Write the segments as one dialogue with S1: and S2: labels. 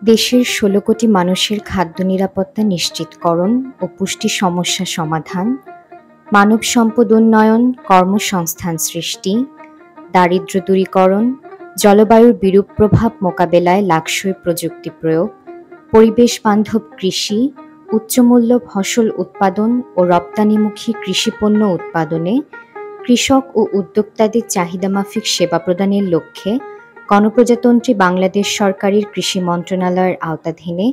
S1: দেশের ১৬ কোটি মানুষের খাদ্য নিরাপত্তা নিশ্চিতকরণ ও পুষ্টি সমস্যা সমাধান, মানব সম্পদ উন্নয়ন, কর্মসংস্থান সৃষ্টি, দারিদ্র্য দূরীকরণ, জলবায়ুর বিরূপ প্রভাব মোকাবেলায় লাক্সই প্রযুক্তি প্রয়োগ, পরিবেশ বান্ধব কৃষি, উচ্চমূল্য ফসল উৎপাদন ও রপ্তানিমুখী কৃষিপণ্য উৎপাদনে কৃষক ও উদ্যোক্তাদের চাহিদামাফিক সেবা প্রদানের লক্ষ্যে গণপ্রজাতন্ত্রী বাংলাদেশ সরকারের কৃষি মন্ত্রণালয়ের আওতাধীনে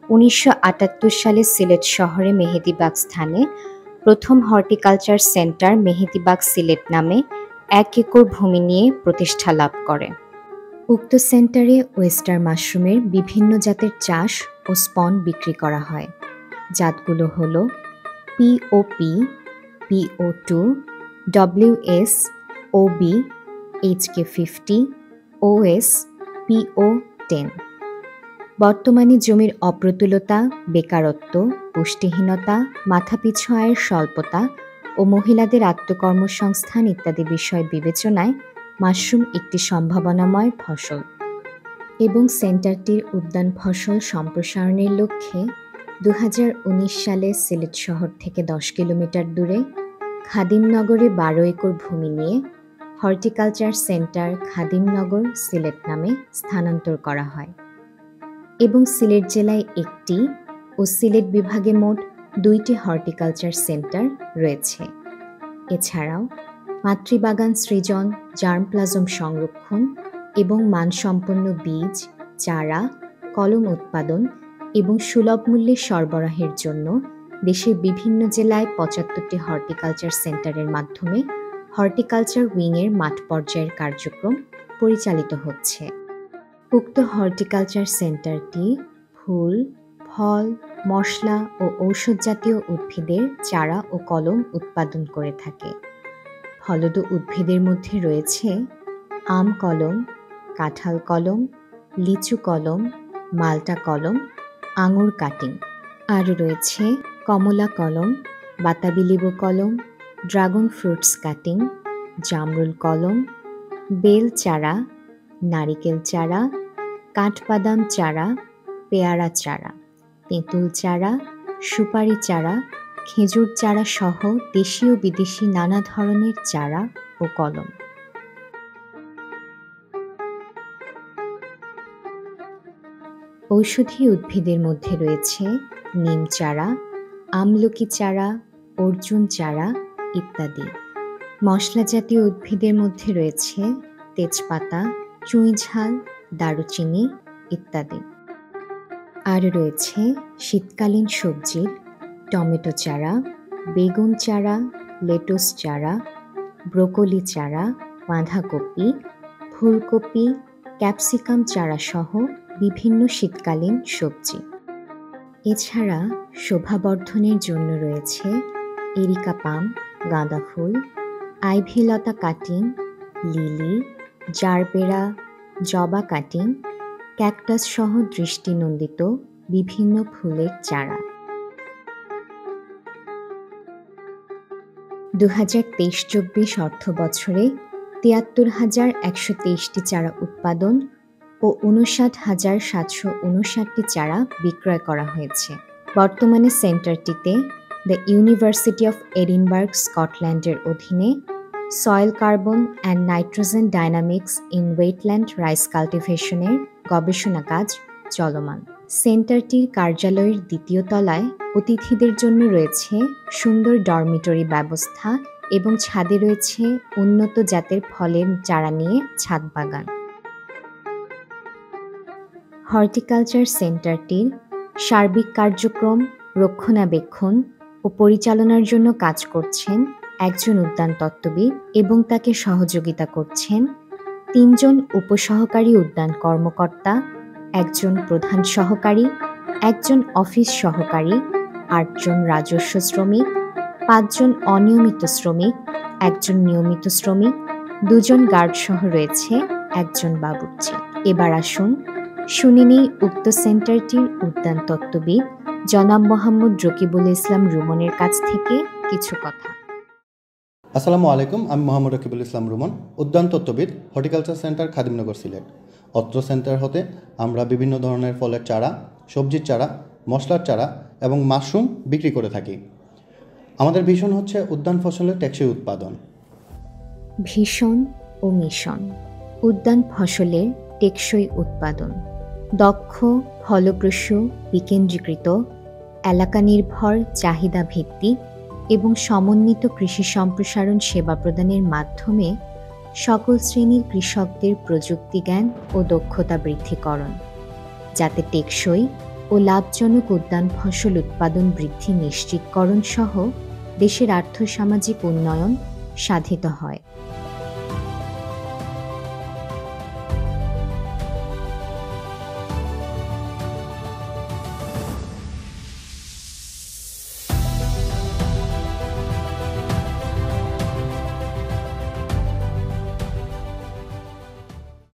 S1: ১৯৭৮ সালে সিলেট শহরে মেহেদীবাগ স্থানে প্রথম হর্টিকালচার সেন্টার মেহেদীবাগ সিলেট নামে ১ একর ভূমি নিয়ে প্রতিষ্ঠা লাভ করে। উক্ত সেন্টারে ওয়েস্টার মাশরুমের বিভিন্ন জাতের চাষ ও স্পন বিক্রি করা হয়। জাতগুলো হল POP, PO2, WS, OB, HK50, OS, PO10। বর্তমানে জমির অপ্রতুলতা, বেকারত্ব, পুষ্টিহীনতা, মাথাপিছু আয়ের স্বল্পতা ও মহিলাদের আত্মকর্মসংস্থান ইত্যাদি বিষয় বিবেচনায় মাশরুম একটি সম্ভাবনাময় ফসল এবং সেন্টারটির উদ্যান ফসল সম্প্রসারণের লক্ষ্যে ২০১৯ সালে সিলেট শহর থেকে ১০ কিলোমিটার দূরে খাদিমনগরে ১২ একর ভূমি নিয়ে হর্টিকালচার সেন্টার খাদিমনগর সিলেট নামে স্থানান্তর করা হয় এবং সিলেট জেলায় একটি ও সিলেট বিভাগে মোট ২টি হর্টিকালচার সেন্টার রয়েছে। এছাড়াও মাতৃবাগান সৃজন, জার্মপ্লাজম সংরক্ষণ এবং মানসম্পন্ন বীজ, চারা, কলম উৎপাদন এবং সুলভ মূল্যে সরবরাহের জন্য দেশের বিভিন্ন জেলায় ৭৫টি হর্টিকালচার সেন্টারের মাধ্যমে হর্টিকালচার উইংয়ের মাঠ পর্যায়ের কার্যক্রম পরিচালিত হচ্ছে। উক্ত হর্টিকালচার সেন্টারটি ফুল, ফল, মশলা ও ঔষধ জাতীয় উদ্ভিদের চারা ও কলম উৎপাদন করে থাকে। ফলদ উদ্ভিদের মধ্যে রয়েছে আম কলম, কাঁঠাল কলম, লিচু কলম, মাল্টা কলম, আঙুর কাটিং। আর রয়েছে কমলা কলম, বাতাবি লেবু কলম, ড্রাগন ফ্রুটস কাটিং, জামরুল কলম, বেল চারা, নারিকেল চারা, কাঠবাদাম চারা, পেয়ারা চারা, তেঁতুল চারা, সুপারি চারা, খেজুর চারা সহ দেশি ও বিদেশি নানা ধরনের চারা ও কলম। ঔষধি উদ্ভিদের মধ্যে রয়েছে নিম চারা, আমলকি চারা, অর্জুন চারা ইত্যাদি। মশলা জাতীয় উদ্ভিদের মধ্যে রয়েছে তেজপাতা, চুঁইঝাল, দারুচিনি ইত্যাদি। আর রয়েছে শীতকালীন সবজির টমেটো চারা, বেগুন চারা, লেটুস চারা, ব্রোকলি চারা, বাঁধাকপি, ফুলকপি, ক্যাপসিকাম চারা সহ বিভিন্ন শীতকালীন সবজি। এছাড়া শোভাবর্ধনের জন্য রয়েছে এরিকা পাম, গাঁদা ফুল, আইভি লতা কাটিং, লিলি, জারবেরা, জবা কাটিং, ক্যাকটাস সহ দৃষ্টিনন্দিত বিভিন্ন ফুলের চারা। ২০২৩-২৪ অর্থবছরে ৭৩,১২৩টি চারা উৎপাদন ও ৫৯,৭৫৯টি চারা বিক্রয় করা হয়েছে। বর্তমানে সেন্টারটিতে দ্য ইউনিভার্সিটি অফ এডিনবার্গ স্কটল্যান্ডের অধীনে soil carbon and nitrogen dynamics in wetland rice কাল্টিভেশনের গবেষণা কাজ চলমান। সেন্টারটির কার্যালয়ের ২য় তলায় অতিথিদের জন্য রয়েছে সুন্দর ডরমিটরি ব্যবস্থা এবং ছাদে রয়েছে উন্নত জাতের ফলের চারা নিয়ে ছাদ বাগান। হর্টিকালচার সেন্টারটির সার্বিক কার্যক্রম, রক্ষণাবেক্ষণ ও পরিচালনার জন্য কাজ করছেন একজন উদ্যান তত্ত্ববিদ এবং তাকে সহযোগিতা করছেন ৩ জন উপসহকারী উদ্যান কর্মকর্তা, একজন প্রধান সহকারী, একজন অফিস সহকারী, ৮ জন রাজস্ব শ্রমিক, ৫ জন অনিয়মিত শ্রমিক, একজন নিয়মিত শ্রমিক, ২ জন গার্ড সহ রয়েছে একজন বাবুর্চি। এবার আসুন শুনে নেই উক্ত সেন্টারটির উদ্যান তত্ত্ববিদ জনাব মোহাম্মদ রকিবুল ইসলাম রুমনের কাছ থেকে কিছু কথা।
S2: আসসালামু আলাইকুম, আমি মোহাম্মদ রকিবুল ইসলাম রুমন, উদ্যান তত্ত্ববিদ, হর্টিকালচার সেন্টার খাদিমনগর সিলেট। অত্র সেন্টার হতে আমরা বিভিন্ন ধরনের ফলের চারা, সবজির চারা, মশলার চারা এবং মাশরুম বিক্রি করে থাকি। আমাদের ভীষণ হচ্ছে উদ্যান ফসলের টেকসই উৎপাদন।
S1: ভীষণ ও মিশন উদ্যান ফসলের টেকসই উৎপাদন, দক্ষ, ফলপ্রসূ, বিকেন্দ্রীকৃত, এলাকা নির্ভর, চাহিদা ভিত্তিক এবং সমন্বিত কৃষি সম্প্রসারণ সেবা প্রদানের মাধ্যমে সকল শ্রেণীর কৃষকদের প্রযুক্তি জ্ঞান ও দক্ষতা বৃদ্ধিকরণ, যাতে টেকসই ও লাভজনক উদ্যান ফসল উৎপাদন বৃদ্ধি নিশ্চিতকরণ সহ দেশের আর্থসামাজিক উন্নয়ন সাধিত হয়।